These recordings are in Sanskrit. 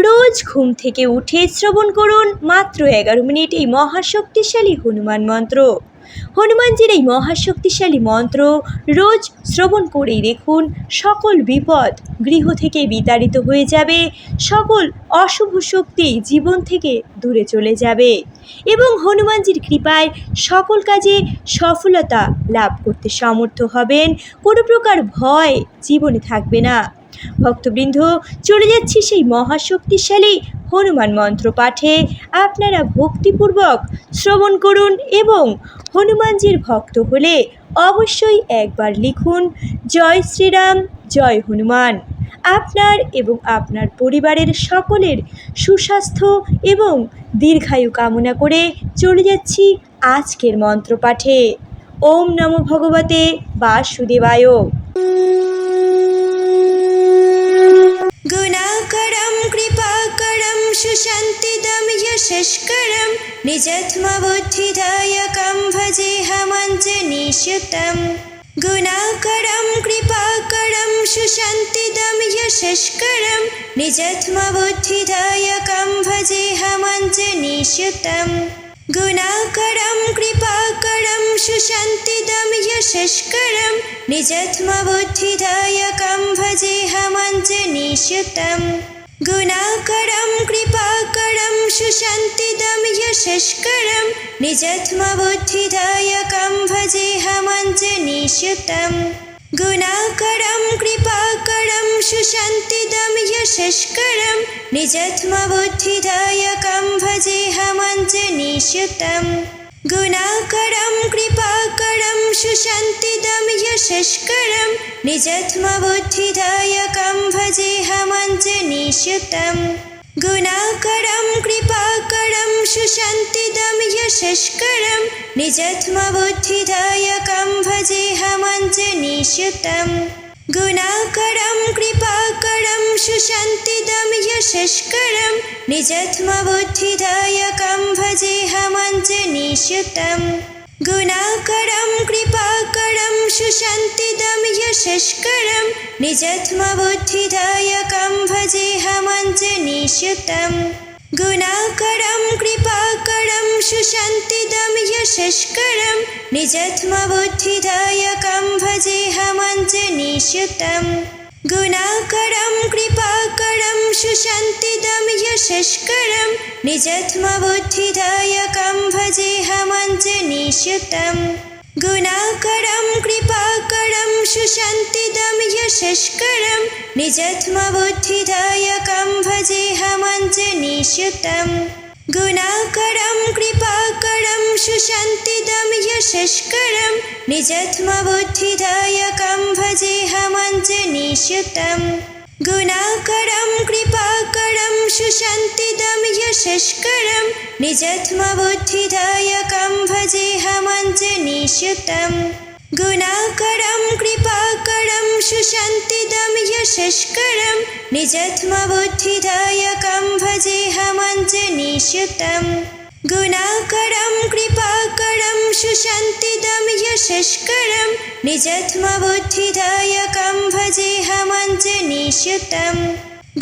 রোজ ঘুম থেকে উঠে শ্রবণ করুন মাত্র 11 মিনিট এই মহাশক্তিশালী হনুমান মন্ত্র। হনুমানজির এই মহাশক্তিশালী মন্ত্র রোজ শ্রবণ করেই দেখুন সকল বিপদ গৃহ থেকে বিতাড়িত হয়ে যাবে, সকল অশুভ শক্তি জীবন থেকে দূরে চলে যাবে এবং হনুমানজির কৃপায় সকল কাজে সফলতা লাভ করতে সমর্থ হবেন। কোনো প্রকার ভয় জীবনে থাকবে না। ভক্তবৃন্দ, চলে যাচ্ছি সেই মহাশক্তিশালী হনুমান মন্ত্র পাঠে। আপনারা ভক্তিপূর্বক শ্রবণ করুন এবং হনুমানজির ভক্ত হলে অবশ্যই একবার লিখুন জয় শ্রীরাম, জয় হনুমান। আপনার এবং আপনার পরিবারের সকলের সুস্বাস্থ্য এবং দীর্ঘায়ু কামনা করে চলে যাচ্ছি আজকের মন্ত্র পাঠে। ওম নমো ভগবতে বাসুদেবায়। गुणाकरं कृपाकरं सुशान्तिदं यशस्करं निजत्मबुद्धिदायकं भजेऽहमञ्जनीसुतं। गुणाकरं कृपाकरं सुशान्तिदं यशस्करं निजत्मबुद्धिदायकं भजेऽहमञ्जनीसुतं। गुणाकरं कृपाकरं सुशान्तिदं यशस्करं निजत्मबुद्धिदायकं भजेऽहमञ्जनीसुतं। गुणाकरं कृपाकरं सुशान्तिदं यशस्करं निजत्मबुद्धिदायकं भजेऽहमञ्जनीसुतं। गुणाकरं कृपाकरं सुशान्तिदं यशस्करं निजत्मबुद्धिदायकं भजेऽहमञ्जनीसुतं। गुणाकरं कृपाकरं सुशान्तिदं यशस्करं निजत्मबुद्धिदायकं भजेऽहमञ्जनीसुतं। गुणाकरं कृपाकरं सुशान्तिदं यशस्करं निजत्मबुद्धिदायकं भजेऽहमञ्जनीसुतं। गुणाकरं कृपाकरं सुशान्तिदं यशस्करं निजत्मबुद्धिदायकं भजेऽहमञ्जनीसुतं। गुणाकरं कृपाकरं सुशान्तिदं यशस्करं निजत्मबुद्धिदायकं भजेऽहमञ्जनीसुतं। गुणाकरं कृपाकरं सुशान्तिदं यशस्करं निजत्मबुद्धिदायकं भजेऽहमञ्जनीसुतं। गुणाकरं कृपाकरं सुशान्तिदं यशस्करं निजत्मबुद्धिदायकं भजेऽहमञ्जनीसुतं। गुणाकरं कृपाकरं सुशान्तिदं यशस्करं निजत्मबुद्धिदायकं भजेऽहमञ्जनीसुतं। गुणाकरं कृपाकरं सुशान्तिदं यशस्करं निजत्मबुद्धिदायकं भजेऽहमञ्जनीसुतं। गुणाकरं कृपाकरं सुशान्तिदं यशस्करं निजत्मबुद्धिदायकं भजेऽहमञ्जनीसुतं। गुणाकरं कृपाकरं सुशान्तिदं यशस्करं निजत्मबुद्धिदायकं भजेऽहमञ्जनीसुतं। गुणाकरं कृपाकरं सुशान्तिदं यशस्करं निजत्मबुद्धिदायकं भजेऽहमञ्जनीसुतं।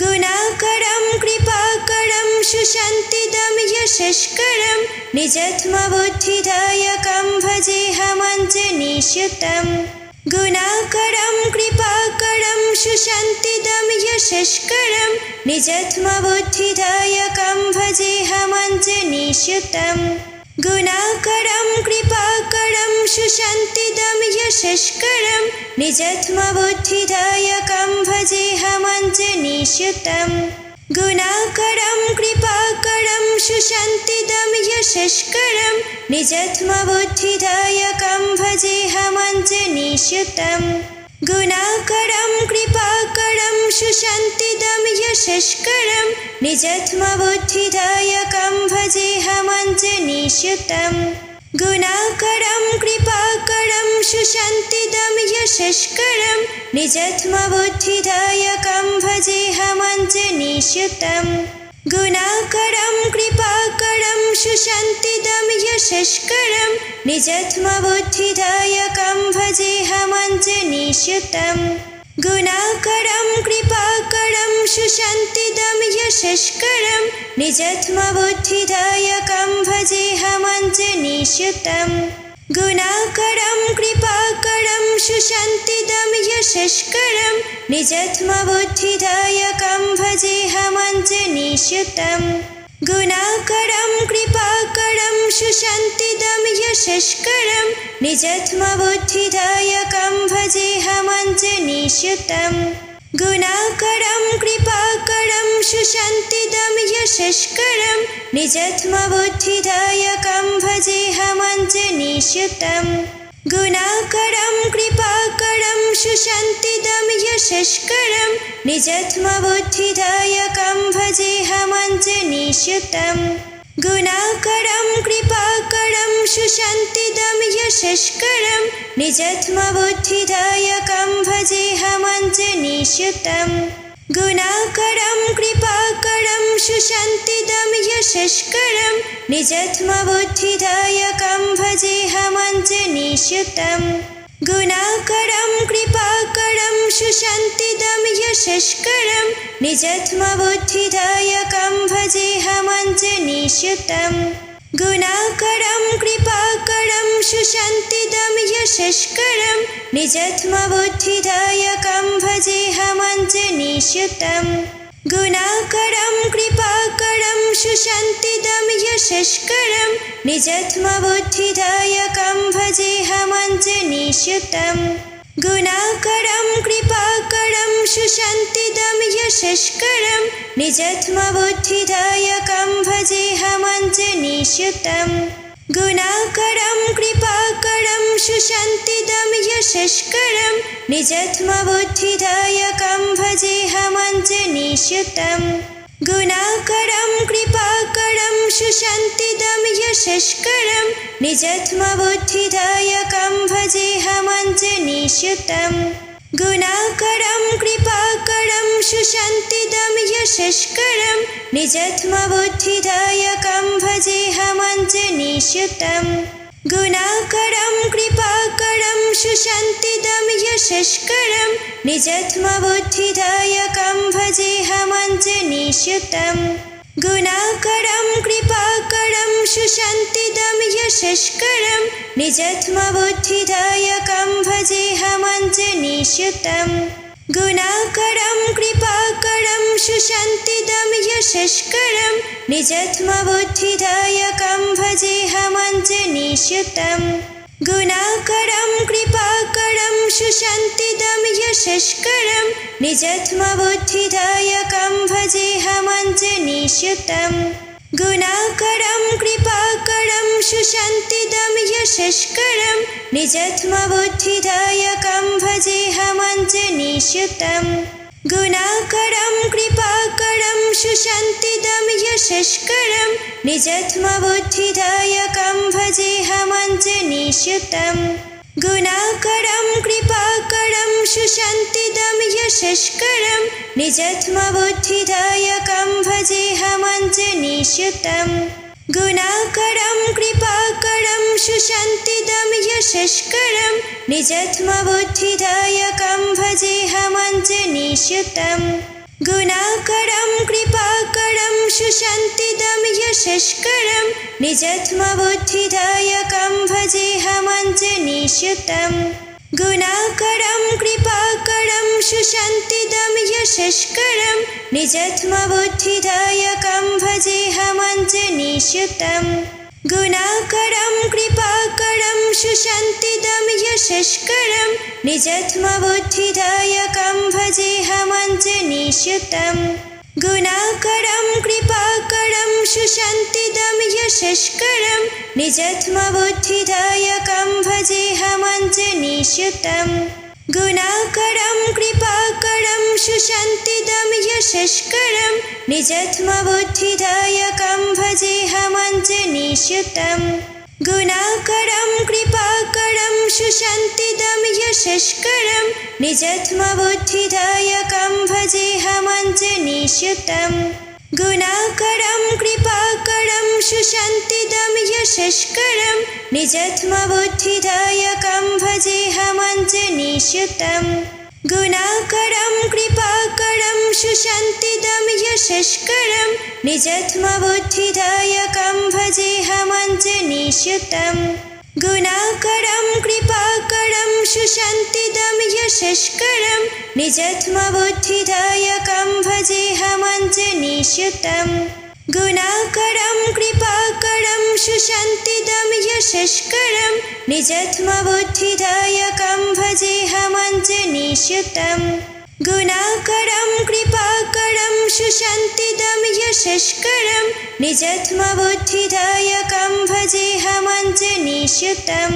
गुणाकरं कृपाकरं सुशान्तिदं यशस्करं निजत्मबुद्धिदायकं भजेऽहमञ्जनीसुतं। गुणाकरं कृपाकरं सुशान्तिदं यशस्करं निजत्मबुद्धिदायकं भजेऽहमञ्जनीसुतं। गुणाकरं कृपाकरं सुशान्तिदं यशस्करं निजत्मबुद्धिदायकं भजेऽहमञ्जनीसुतं। गुणाकरं कृपाकरं सुशान्तिदं यशस्करं निजत्मबुद्धिदायकं भजेऽहमञ्जनीसुतं। गुणाकरं कृपाकरं सुशान्तिदं यशस्करं निजत्मबुद्धिदायकं भजेऽहमञ्जनीसुतं। गुणाकरं कृपाकरं सुशान्तिदं यशस्करं निजत्मबुद्धिदायकं भजेऽहमञ्जनीसुतं। गुणाकरं कृपाकरं सुशान्तिदं यशस्करं निजत्मबुद्धिदायकं भजेऽहमञ्जनीसुतं। गुणाकरं कृपाकरं सुशान्तिदं यशस्करं निजात्मबुद्धिदायकं भजेऽहमञ्जनीसुतं। गुणाकरं कृपाकरं सुशान्तिदं यशस्करं निजात्मबुद्धिदायकं भजेऽहमञ्जनीसुतं। गुणाकरं कृपाकरं सुशान्तिदं यशस्करं निजात्मबुद्धिदायकं भजेऽहमञ्जनीसुतं। गुणाकरं कृपाकरं सुशान्तिदं यशस्करं निजात्मबुद्धिदायकं भजेऽहमञ्जनीसुतं। गुणाकरं कृपाकरं सुशान्तिदं यशस्करं निजात्मबुद्धिदायकं भजेऽहमञ्जनीसुतं। गुणाकरं कृपाकरं सुशान्तिदं यशस्करं निजात्मबुद्धिदायकं भजेऽहमञ्जनीसुतं। गुणाकरं कृपाकरं सुशान्तिदं यशस्करं निजात्मबुद्धिदायकं भजेऽहमञ्जनीसुतं। गुणाकरं कृपाकरं सुशान्तिदं यशस्करं निजात्मबुद्धिदायकं भजेऽहमञ्जनीसुतं। गुणाकरं कृपाकरं सुशान्तिदं यशस्करं निजात्मबुद्धिदायकं भजेऽहमञ्जनीसुतं। गुणाकरं कृपाकरं सुशान्तिदं यशस्करं निजात्मबुद्धिदायकं भजेऽहमञ्जनीसुतं। गुणाकरं कृपाकरं सुशान्तिदं यशस्करं निजात्मबुद्धिदायकं भजेऽहमञ्जनीसुतं। गुणाकरं कृपाकरं सुशान्तिदं यशस्करं निजात्मबुद्धिदायकं भजेऽहमञ्जनीसुतं। गुणाकरं कृपाकरं सुशान्तिदं यशस्करं निजात्मबुद्धिदायकं भजेऽहमञ्जनीसुतं। गुणाकरं कृपाकरं सुशान्तिदं यशस्करं निजात्मबुद्धिदायकं भजेऽहमञ्जनीसुतं। गुणाकरं कृपाकरं सुशान्तिदं यशस्करं निजात्मबुद्धिदायकं भजेऽहमञ्जनीसुतं। गुणाकरं कृपाकरं सुशान्तिदं यशस्करं निजात्मबुद्धिदायकं भजेऽहमञ्जनीसुतं। गुणाकरं कृपाकरं सुशान्तिदं यशस्करं निजात्मबुद्धिदायकं भजेऽहमञ्जनीसुतं। गुणाकरं कृपाकरं सुशान्तिदं यशस्करं निजात्मबुद्धिदायकं भजेऽहमञ्जनीसुतं। गुणाकरं कृपाकरं सुशान्तिदं यशस्करं निजात्मबुद्धिदायकं भजेऽहमञ्जनीसुतं। गुणाकरं कृपाकरं सुशान्तिदं यशस्करं निजात्मबुद्धिदायकं भजेऽहमञ्जनीसुतं। गुणाकरं कृपाकरं सुशान्तिदं यशस्करं निजात्मबुद्धिदायकं भजेऽहमञ्जनीसुतं। गुणाकरं कृपाकरं सुशान्तिदं यशस्करं निजात्मबुद्धिदायकं भजेऽहमञ्जनीसुतं। गुणाकरं कृपाकरं सुशान्तिदं यशस्करं निजात्मबुद्धिदायकं भजेऽहमञ्जनीसुतं। गुणाकरं कृपाकरं सुशान्तिदं यशस्करं निजात्मबुद्धिदायकं भजेऽहमञ्जनीसुतं। गुणाकरं कृपाकरं सुशान्तिदं यशस्करं निजात्मबुद्धिदायकं भजेऽहमञ्जनीसुतं। गुणाकरं कृपाकरं सुशान्तिदं यशस्करं निजात्मबुद्धिदायकं भजेऽहमञ्जनीसुतं। गुणाकरं कृपाकरं सुशान्तिदं यशस्करं निजात्मबुद्धिदायकं भजेऽहमञ्जनीसुतं। गुणाकरं कृपाकरं सुशान्तिदं यशस्करं निजात्मबुद्धिदायकं भजेऽहमञ्जनीसुतं। गुणाकरं कृपाकरं सुशान्तिदं यशस्करं निजात्मबुद्धिदायकं भजेऽहमञ्जनीसुतं। गुणाकरं कृपाकरं सुशान्तिदं यशस्करं निजात्मबुद्धिदायकं भजेऽहमञ्जनीसुतं गुणाकरं कृपाकरं सुशान्तिदं यशस्करं निजात्मबुद्धिदायकं भजेऽहमञ्जनीसुतं गुणाकरं कृपाकरं सुशान्तिदं यशस्करं निजात्मबुद्धिदायकं भजेऽहमञ्जनीसुतं गुणाकरं कृपाकरं सुशान्तिदं यशस्करं निजात्मबुद्धिदायकं भजेऽहमञ्जनीसुतं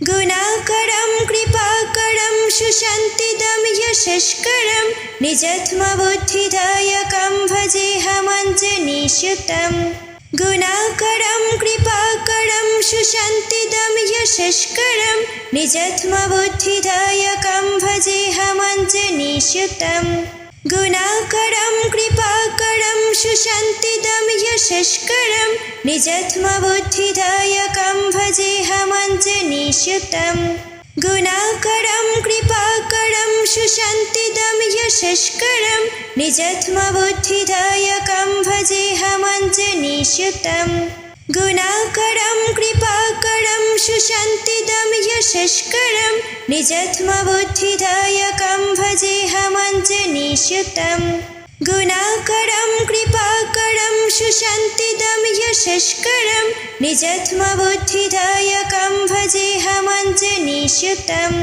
गुणाकरं कृपाकरं सुशान्तिदं यशस्करं निजात्मबुद्धिदायकं भजेऽहमञ्जनीसुतं गुणाकरं कृपाकरं सुशान्तिदं यशस्करं निजात्मबुद्धिदायकं भजेऽहमञ्जनीसुतं गुणाकरं कृपाकरं सुशान्तिदं यशस्करं निजात्मबुद्धिदायकं भजेऽहमञ्जनीसुतं गुणाकरं कृपाकरं सुशान्तिदं यशस्करं निजात्मबुद्धिदायकं भजेऽहमञ्जनीसुतं गुणाकरं कृपाकरं सुशान्तिदं यशस्करं निजात्मबुद्धिदायकं भजेऽहमञ्जनीसुतं गुणाकरं कृपाकरं सुशान्तिदं यशस्करं निजात्मबुद्धिदायकं भजेऽहमञ्जनीसुतं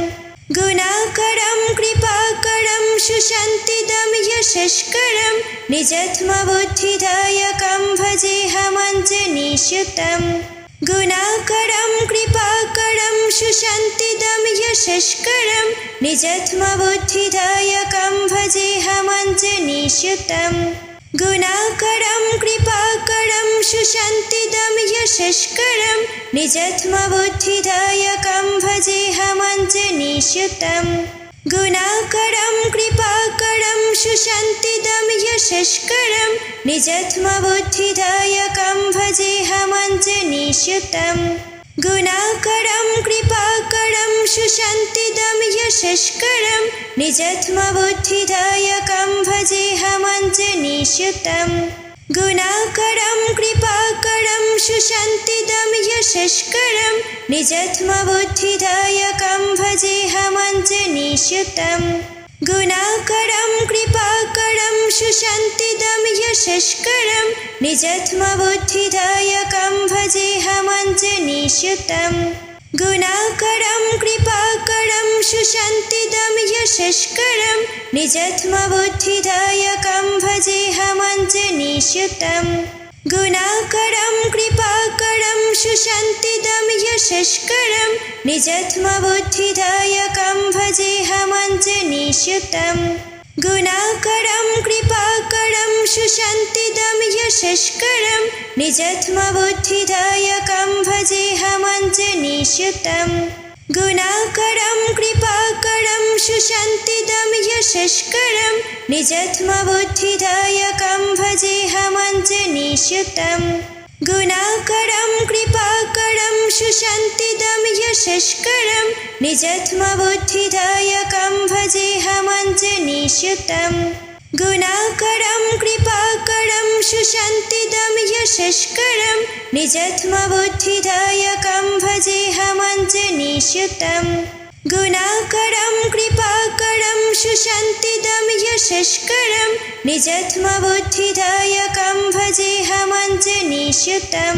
गुणाकरं कृपाकरं सुशान्तिदं यशस्करं निजात्मबुद्धिदायकं भजेऽहमञ्जनीसुतं गुणाकरं कृपाकरं सुशान्तिदं यशस्करं निजात्मबुद्धिदायकं भजेऽहमञ्जनीसुतं गुणाकरं कृपाकरं सुशान्तिदं यशस्करं निजात्मबुद्धिदायकं भजेऽहमञ्जनीसुतं गुणाकरं कृपाकरं सुशान्तिदं यशस्करं निजात्मबुद्धिदायकं भजेऽहमञ्जनीसुतं गुणाकरं कृपाकरं सुशान्तिदं यशस्करं निजात्मबुद्धिदायकं भजेऽहमञ्जनीसुतं गुणाकरं कृपाकरं सुशान्तिदं यशस्करं निजात्मबुद्धिदायकं भजेऽहमञ्जनीसुतं गुणाकरं कृपाकरं सुशान्तिदं यशस्करं निजात्मबुद्धिदायकं भजेऽहमञ्जनीसुतं गुणाकरं कृपाकरं सुशान्तिदं यशस्करं निजात्मबुद्धिदायकं भजेऽहमञ्जनीसुतं गुणाकरं कृपाकरं सुशान्तिदं यशस्करं निजात्मबुद्धिदायकं भजेऽहमञ्जनीसुतं गुणाकरं कृपाकरं सुशान्तिदं यशस्करं निजात्मबुद्धिदायकं भजेऽहमञ्जनीसुतं गुणाकरं कृपाकरं सुशान्तिदं यशस्करं निजात्मबुद्धिदायकं भजेऽहमञ्जनीसुतं गुणाकरं कृपाकरं सुशान्तिदं यशस्करं निजात्मबुद्धिदायकं भजेऽहमञ्जनीसुतं गुणाकरं कृपाकरं सुशान्तिदं यशस्करं निजात्मबुद्धिदायकं भजेऽहमञ्जनीसुतं गुणाकरं कृपाकरं सुशान्तिदं यशस्करं निजात्मबुद्धिदायकं भजेऽहमञ्जनीसुतं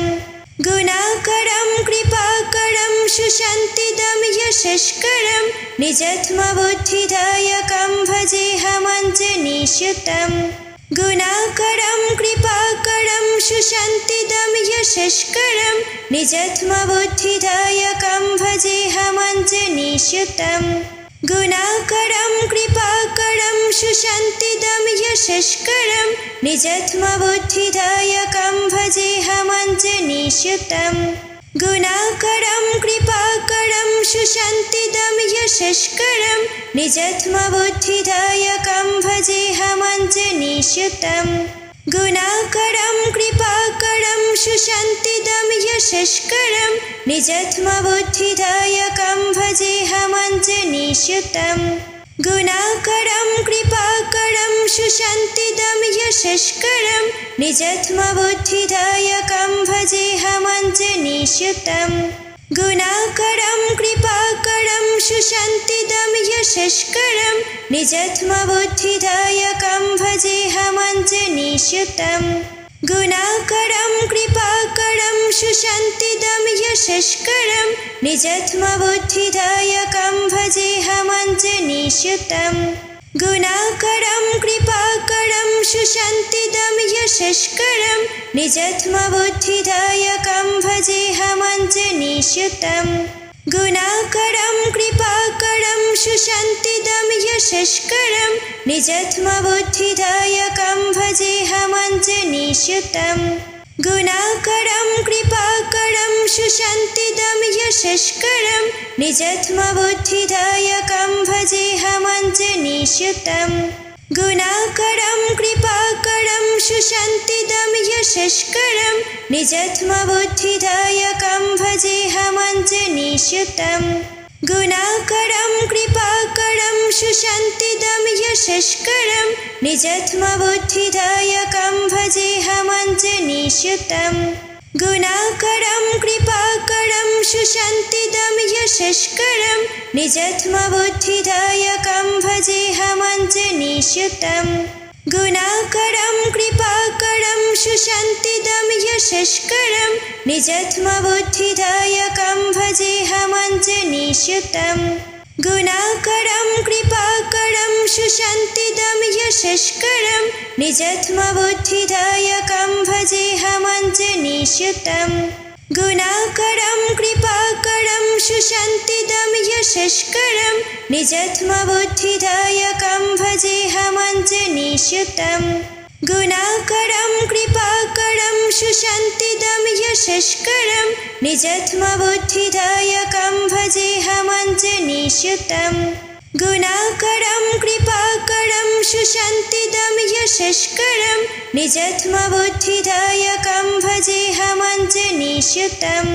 गुणाकरं कृपाकरं सुशान्तिदं यशस्करं निजात्मबुद्धिदायकं भजेऽहमञ्जनीसुतं गुणाकरं कृपाकरं सुशान्तिदं यशस्करं निजात्मबुद्धिदायकं भजेऽहमञ्जनीसुतं गुणाकरं कृपाकरं सुशान्तिदं यशस्करं निजात्मबुद्धिदायकं भजेऽहमञ्जनीसुतं गुणाकरं कृपाकरं सुशान्तिदं यशस्करं निजात्मबुद्धिदायकं भजेऽहमञ्जनीसुतं गुणाकरं कृपाकरं सुशान्तिदं यशस्करं निजात्मबुद्धिदायकं भजेऽहमञ्जनीसुतं गुणाकरं कृपाकरं सुशान्तिदं यशस्करं निजात्मबुद्धिदायकं भजेऽहमञ्जनीसुतं गुणाकरं कृपाकरं सुशान्तिदं यशस्करं निजात्मबुद्धिदायकं भजेऽहमञ्जनीसुतं गुणाकरं कृपाकरं सुशान्तिदं यशस्करं निजात्मबुद्धिदायकं भजेऽहमञ्जनीसुतं गुणाकरं कृपाकरं सुशान्तिदं यशस्करं निजात्मबुद्धिदायकं भजेऽहमञ्जनीसुतं गुणाकरं कृपाकरं सुशान्तिदं यशस्करं निजात्मबुद्धिदायकं भजेऽहमञ्जनीसुतं गुणाकरं कृपाकरं सुशान्तिदं यशस्करं निजात्मबुद्धिदायकं भजेऽहमञ्जनीसुतं गुणाकरं कृपाकरं सुशान्तिदं यशस्करं निजात्मबुद्धिदायकं भजेऽहमञ्जनीसुतं गुणाकरं कृपाकरं सुशान्तिदं यशस्करं निजात्मबुद्धिदायकं भजेऽहमञ्जनीसुतं गुणाकरं कृपाकरं सुशान्तिदं यशस्करं निजात्मबुद्धिदायकं भजेऽहमञ्जनीसुतं गुणाकरं कृपाकरं सुशान्तिदं यशस्करं निजात्मबुद्धिदायकं भजेऽहमञ्जनीसुतं गुणाकरं कृपाकरं सुशान्तिदं यशस्करं निजात्मबुद्धिदायकं भजेऽहमञ्जनीसुतं गुणाकरं कृपाकरं सुशान्तिदं यशस्करं निजात्मबुद्धिदायकं भजेऽहमञ्जनीसुतं गुणाकरं कृपाकरं सुशान्तिदं यशस्करं निजात्मबुद्धिदायकं भजेऽहमञ्जनीसुतं गुणाकरं कृपाकरं सुशान्तिदं यशस्करं निजात्मबुद्धिदायकं भजेऽहमञ्जनीसुतं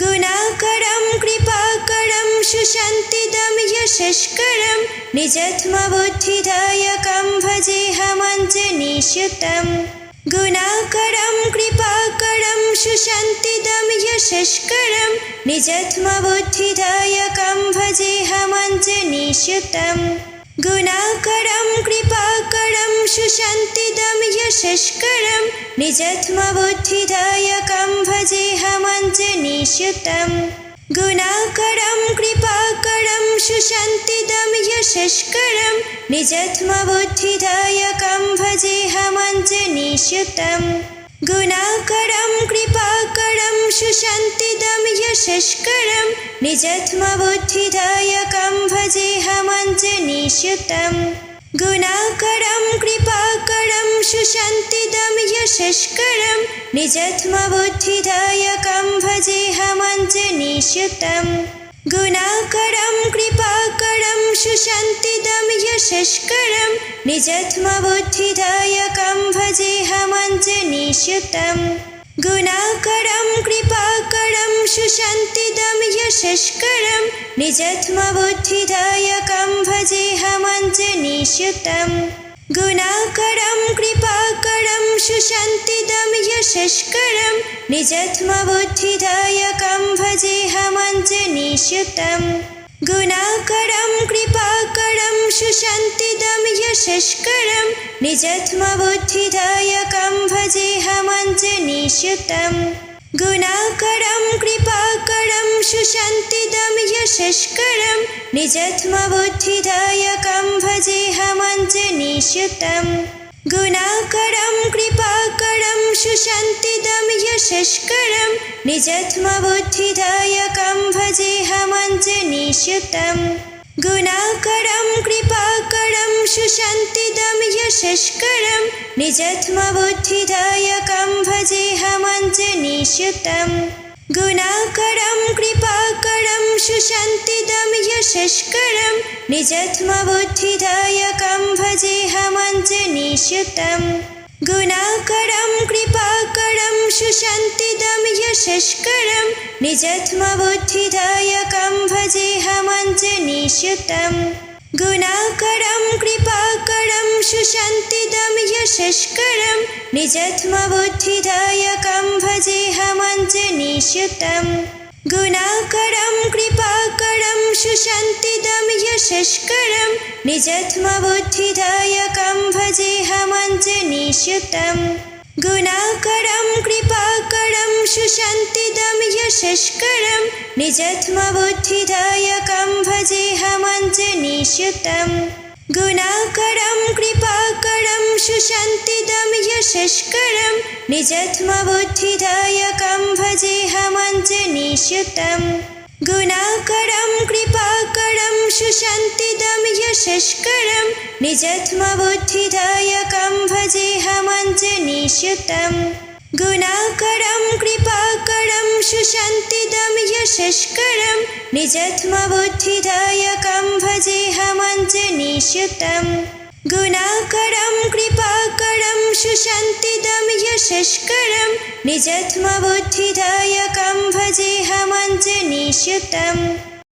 गुणाकरं कृपाकरं सुशान्तिदं यशस्करं निजात्मबुद्धिदायकं भजेऽहमञ्जनीसुतं गुणाकरं कृपाकरं सुशान्तिदं यशस्करं निजात्मबुद्धिदायकं भजेऽहमञ्जनीसुतं गुणाकरं कृपाकरं सुशान्तिदं यशस्करं निजात्मबुद्धिदायकं भजेऽहमञ्जनीसुतं गुणाकरं कृपाकरं सुशान्तिदं यशस्करं निजात्मबुद्धिदायकं भजेऽहमञ्जनीसुतं गुणाकरं कृपाकरं सुशान्तिदं यशस्करं निजात्मबुद्धिदायकं भजेऽहमञ्जनीसुतं गुणाकरं कृपाकरं सुशान्तिदं यशस्करं निजात्मबुद्धिदायकं भजेऽहमञ्जनीसुतं गुणाकरं कृपाकरं सुशान्तिदं यशस्करं निजात्मबुद्धिदायकं भजेऽहमञ्जनीसुतं गुणाकरं कृपाकरं सुशान्तिदं यशस्करं निजात्मबुद्धिदायकं भजेऽहमञ्जनीसुतं गुणाकरं कृपाकरं सुशान्तिदं यशस्करं निजात्मबुद्धिदायकं भजेऽहमञ्जनीसुतं गुणाकरं कृपाकरं सुशान्तिदं यशस्करं निजात्मबुद्धिदायकं भजेऽहमञ्जनीसुतं गुणाकरं कृपाकरं सुशान्तिदं यशस्करं निजात्मबुद्धिदायकं भजेऽहमञ्जनीसुतं गुणाकरं कृपाकरं सुशान्तिदं यशस्करं निजात्मबुद्धिदायकं भजेऽहमञ्जनीसुतं गुणाकरं कृपाकरं सुशान्तिदं यशस्करं निजात्मबुद्धिदायकं भजेऽहमञ्जनीसुतं गुणाकरं कृपाकरं सुशान्तिदं यशस्करं निजात्मबुद्धिदायकं भजेऽहमञ्जनीसुतं गुणाकरं कृपाकरं सुशान्तिदं यशस्करं निजात्मबुद्धिदायकं भजेऽहमञ्जनीसुतं गुणाकरं कृपाकरं सुशान्तिदं यशस्करं निजत्मबुद्धिदायकं भजेऽहमञ्जनीसुतं गुणाकरं कृपाकरं सुशान्तिदं यशस्करं निजत्मबुद्धिदायकं भजेऽहमञ्जनीसुतं गुणाकरं कृपाकरं सुशान्तिदं यशस्करं निजत्मबुद्धिदायकं भजेऽहमञ्जनीसुतं गुणाकरं कृपाकरं सुशान्तिदं यशस्करं निजत्मबुद्धिदायकं भजेऽहमञ्जनीसुतं गुणाकरं कृपाकरं सुशान्तिदं यशस्करं निजत्मबुद्धिदायकं भजेऽहमञ्जनीसुतं गुणाकरं कृपाकरं सुशान्तिदं यशस्करं निजत्मबुद्धिदायकं भजेऽहमञ्जनीसुतं गुणाकरं कृपाकरं सुशान्तिदं यशस्करं निजत्मबुद्धिदायकं भजेऽहमञ्जनीसुतं